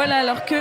Voilà, alors que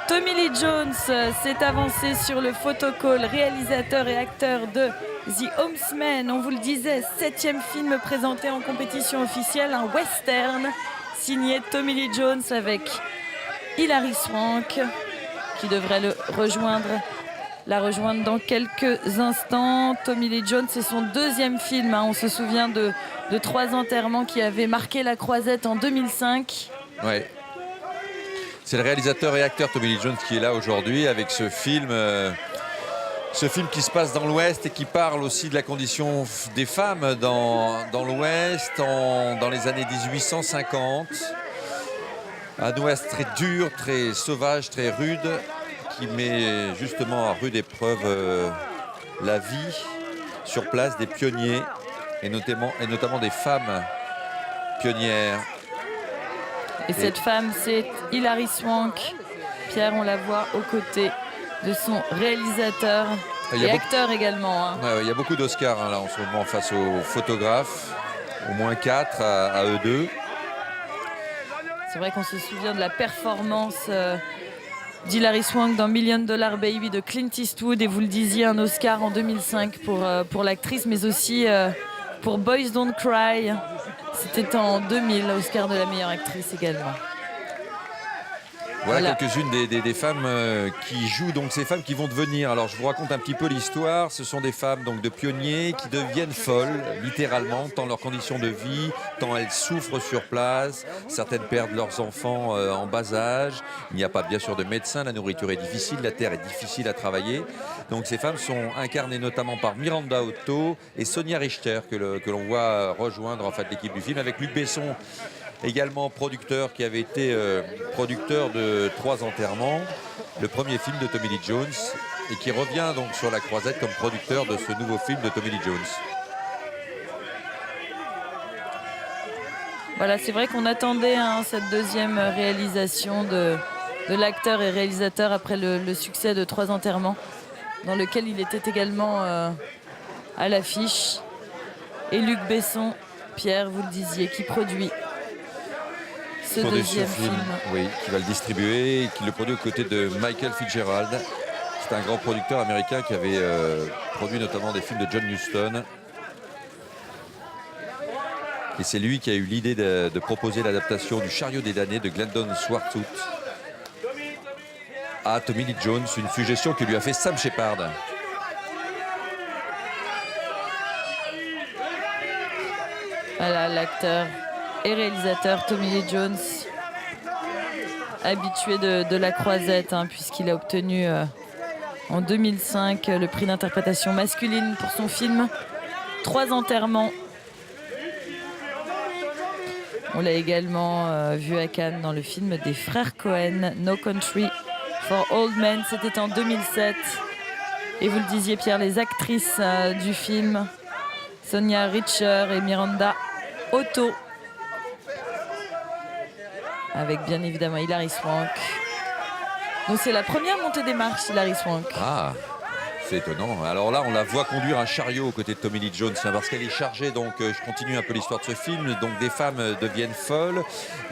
Tommy Lee Jones s'est avancé sur le photocall, réalisateur et acteur de The Homesman. On vous le disait, 7e film présenté en compétition officielle, un western signé Tommy Lee Jones avec Hilary Swank, qui devrait la rejoindre dans quelques instants. Tommy Lee Jones, c'est son 2e film. On se souvient de 3 enterrements qui avaient marqué la croisette en 2005. Ouais. C'est le réalisateur et acteur Tommy Lee Jones qui est là aujourd'hui avec ce film qui se passe dans l'Ouest et qui parle aussi de la condition des femmes dans l'Ouest dans les années 1850. Un Ouest très dur, très sauvage, très rude, qui met justement à rude épreuve la vie sur place des pionniers et notamment des femmes pionnières. Et cette femme, c'est Hilary Swank. Pierre, on la voit aux côtés de son réalisateur et acteur également. Il y a beaucoup d'Oscars là en ce moment face aux photographes, au moins 4 à eux deux. C'est vrai qu'on se souvient de la performance d'Hilary Swank dans $1 Million Baby de Clint Eastwood, et vous le disiez, un Oscar en 2005 pour l'actrice, mais aussi pour Boys Don't Cry. C'était en 2000, l'Oscar de la meilleure actrice également. Voilà quelques-unes des femmes qui jouent, donc ces femmes qui vont devenir. Alors je vous raconte un petit peu l'histoire. Ce sont des femmes donc de pionniers qui deviennent folles, littéralement, tant leurs conditions de vie, tant elles souffrent sur place. Certaines perdent leurs enfants en bas âge. Il n'y a pas bien sûr de médecins, la nourriture est difficile, la terre est difficile à travailler. Donc ces femmes sont incarnées notamment par Miranda Otto et Sonia Richter que l'on voit rejoindre en fait l'équipe du film, avec Luc Besson, également producteur, qui avait été producteur de 3 enterrements, le premier film de Tommy Lee Jones, et qui revient donc sur la croisette comme producteur de ce nouveau film de Tommy Lee Jones. Voilà, c'est vrai qu'on attendait cette 2e réalisation de l'acteur et réalisateur après le succès de 3 enterrements, dans lequel il était également à l'affiche. Et Luc Besson, Pierre, vous le disiez, qui produit ce 2e film. Oui, qui va le distribuer et qui le produit aux côtés de Michael Fitzgerald. C'est un grand producteur américain qui avait produit notamment des films de John Huston. Et c'est lui qui a eu l'idée de proposer l'adaptation du Chariot des damnés de Glendon Swarthout à Tommy Lee Jones, une suggestion que lui a fait Sam Shepard. Voilà, l'acteur et réalisateur Tommy Lee Jones, habitué de la croisette, puisqu'il a obtenu en 2005 le prix d'interprétation masculine pour son film 3 enterrements. On l'a également vu à Cannes dans le film des frères Cohen, No Country for Old Men. C'était en 2007. Et vous le disiez, Pierre, les actrices du film, Sonia Richter et Miranda Otto, avec bien évidemment Hilary Swank. Donc c'est la première montée des marches, Hilary Swank. Ah, c'est étonnant. Alors là, on la voit conduire un chariot aux côtés de Tommy Lee Jones, parce qu'elle est chargée. Donc je continue un peu l'histoire de ce film. Donc des femmes deviennent folles.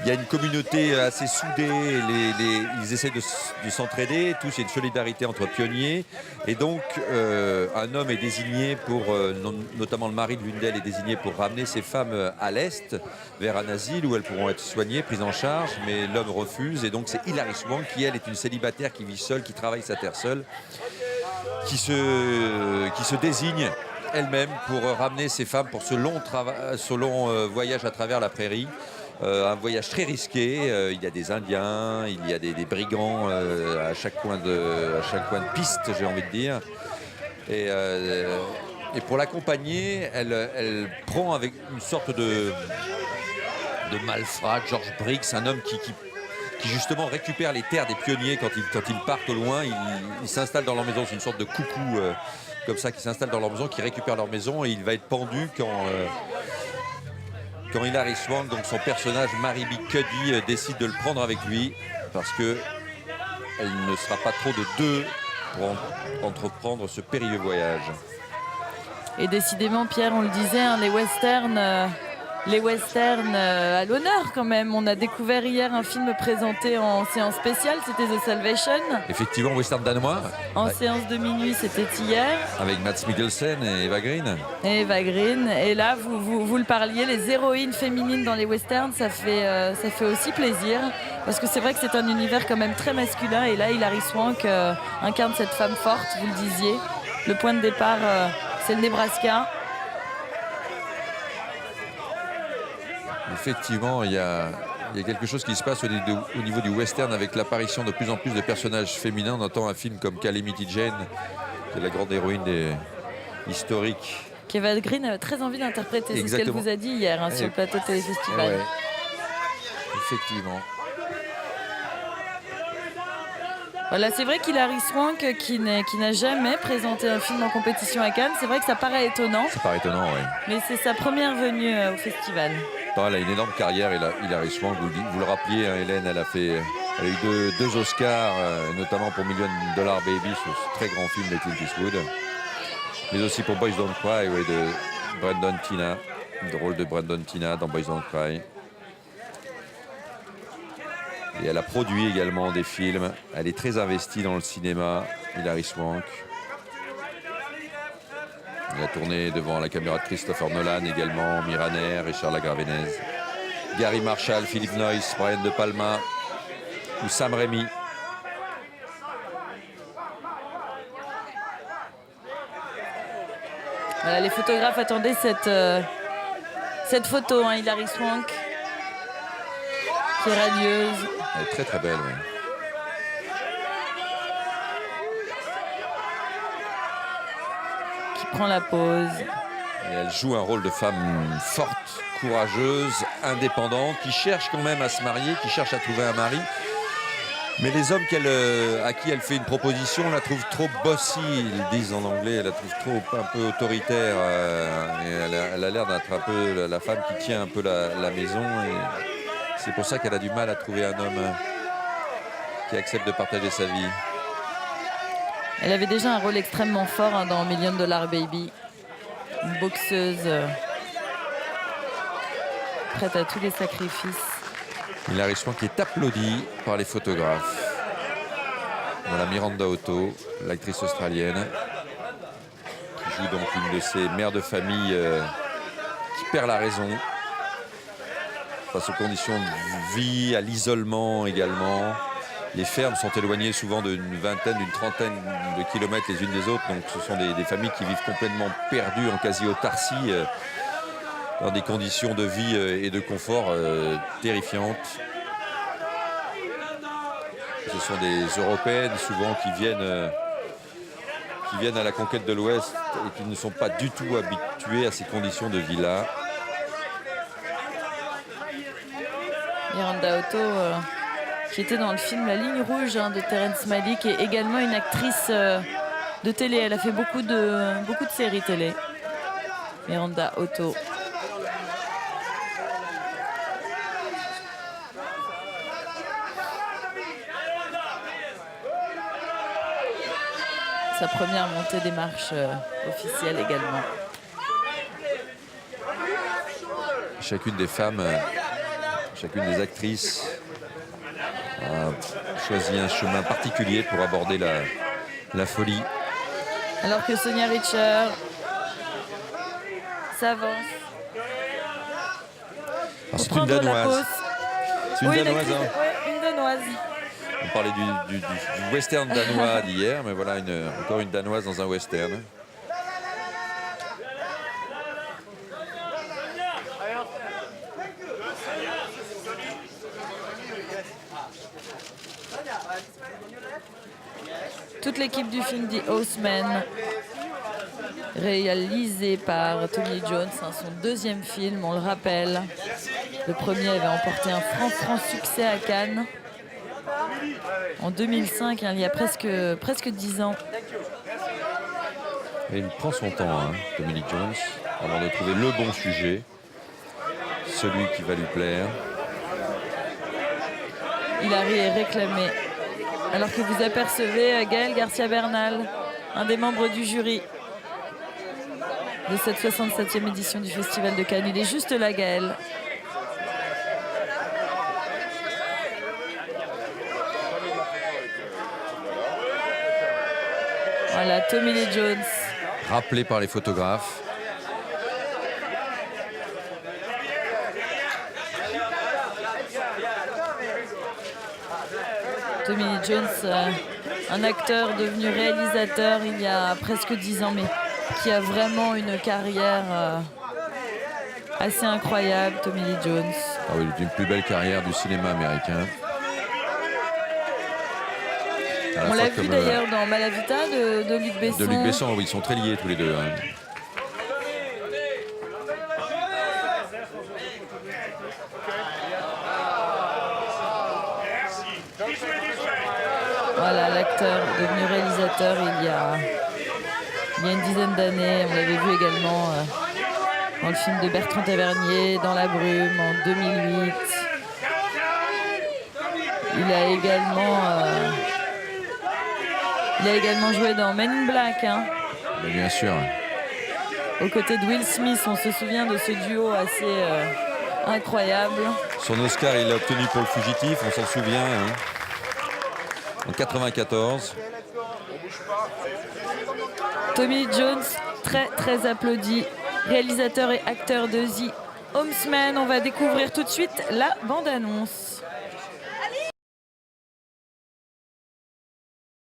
Il y a une communauté assez soudée. Ils essaient de s'entraider. Tous, il y a une solidarité entre pionniers. Et donc un homme est désigné pour, notamment le mari de l'une d'elles est désigné pour ramener ces femmes à l'Est, vers un asile où elles pourront être soignées, prises en charge. Mais l'homme refuse. Et donc c'est Hilary Swank qui, elle, est une célibataire qui vit seule, qui travaille sa terre seule, qui se désigne elle-même pour ramener ces femmes pour ce long voyage à travers la prairie. Un voyage très risqué. Il y a des Indiens, il y a des brigands à chaque coin de piste, j'ai envie de dire. Et pour l'accompagner, elle prend avec une sorte de malfrat, George Briggs, un homme qui justement récupère les terres des pionniers quand ils partent au loin. Ils s'installent dans leur maison, c'est une sorte de coucou comme ça qui s'installe dans leur maison, qui récupère leur maison, et il va être pendu quand Hilary Swank, donc son personnage Mary B. Cuddy, décide de le prendre avec lui, parce que elle ne sera pas trop de deux pour entreprendre ce périlleux voyage. Et décidément, Pierre, on le disait, les westerns les westerns à l'honneur quand même. On a découvert hier un film présenté en séance spéciale, c'était The Salvation. Effectivement, western danois. En séance de minuit, c'était hier. Avec Mads Mikkelsen et Eva Green. Et Eva Green. Et là, vous le parliez, les héroïnes féminines dans les westerns, ça fait aussi plaisir. Parce que c'est vrai que c'est un univers quand même très masculin. Et là, Hilary Swank incarne cette femme forte, vous le disiez. Le point de départ, c'est le Nebraska. Effectivement, il y a quelque chose qui se passe au niveau du western avec l'apparition de plus en plus de personnages féminins. On entend un film comme Calamity Jane, qui est la grande héroïne historique. Eva Green avait très envie d'interpréter, c'est ce qu'elle vous a dit hier sur le plateau de Téléfestival. Ouais. Effectivement. Voilà, c'est vrai qu'Hilary Swank, qui n'a jamais présenté un film en compétition à Cannes, c'est vrai que ça paraît étonnant. Ça paraît étonnant, oui. Mais c'est sa première venue au festival. Elle a une énorme carrière, Hilary Swank, vous le rappeliez, hein, Hélène, elle a eu deux Oscars, notamment pour $1 Million Baby, ce très grand film de Clint Eastwood, mais aussi pour Boys Don't Cry, de Brendan Teena, le rôle de Brendan Teena dans Boys Don't Cry. Et elle a produit également des films. Elle est très investie dans le cinéma, Hilary Swank. Elle a tourné devant la caméra de Christopher Nolan également, Miraner, Richard Lagravenez, Gary Marshall, Philip Noyce, Brian De Palma ou Sam Raimi. Voilà, les photographes attendaient cette photo, hein, Hilary Swank, qui est radieuse. Elle est très très belle, oui. Qui prend la pose. Et elle joue un rôle de femme forte, courageuse, indépendante, qui cherche quand même à se marier, qui cherche à trouver un mari. Mais les hommes à qui elle fait une proposition la trouvent trop bossy, ils disent en anglais, elle la trouve un peu autoritaire. Et elle a l'air d'être un peu la femme qui tient un peu la maison. Et c'est pour ça qu'elle a du mal à trouver un homme qui accepte de partager sa vie. Elle avait déjà un rôle extrêmement fort dans $1 Million Baby. Une boxeuse prête à tous les sacrifices. Hilary Swank qui est applaudie par les photographes. Voilà Miranda Otto, l'actrice australienne, qui joue donc une de ces mères de famille qui perd la raison face aux conditions de vie, à l'isolement également. Les fermes sont éloignées souvent d'une vingtaine, d'une trentaine de kilomètres les unes des autres. Donc ce sont des familles qui vivent complètement perdues, en quasi-autarcie, dans des conditions de vie et de confort terrifiantes. Ce sont des Européennes souvent qui viennent à la conquête de l'Ouest et qui ne sont pas du tout habituées à ces conditions de vie-là. Miranda Otto, qui était dans le film La Ligne Rouge de Terrence Malick, qui est également une actrice de télé. Elle a fait beaucoup de séries télé. Miranda Otto. Sa première montée des marches officielle également. Chacune des femmes, chacune des actrices a choisi un chemin particulier pour aborder la folie. Alors que Sonia Richer s'avance. C'est une Danoise. C'est une Danoise. Une Danoise. On parlait du western danois d'hier, mais voilà encore une Danoise dans un western. Toute l'équipe du film The Houseman, réalisé par Tommy Lee Jones, son deuxième film, on le rappelle. Le premier avait emporté un franc succès à Cannes en 2005, il y a presque 10 ans. Et il prend son temps, Tommy Lee Jones, avant de trouver le bon sujet, celui qui va lui plaire. Hilary est réclamé. Alors que vous apercevez Gaël Garcia Bernal, un des membres du jury. de cette 67e édition du Festival de Cannes. Il est juste là, Gaël. Voilà, Tommy Lee Jones. Rappelé par les photographes. Tommy Lee Jones, un acteur devenu réalisateur il y a presque 10 ans, mais qui a vraiment une carrière assez incroyable, Tommy Lee Jones. Ah oui, une plus belle carrière du cinéma américain. On l'a vu d'ailleurs dans Malavita de Luc Besson. De Luc Besson, oui, ils sont très liés tous les deux. Hein. Voilà, l'acteur devenu réalisateur il y a une dizaine d'années. On l'avait vu également dans le film de Bertrand Tavernier, Dans la brume, en 2008. Il a également joué dans Men in Black. Hein. Bien sûr. Aux côtés de Will Smith, on se souvient de ce duo assez incroyable. Son Oscar, il l'a obtenu pour Le Fugitif, on s'en souvient. Hein. En 94. Tommy Jones, très très applaudi, réalisateur et acteur de The Homesman. On va découvrir tout de suite la bande-annonce.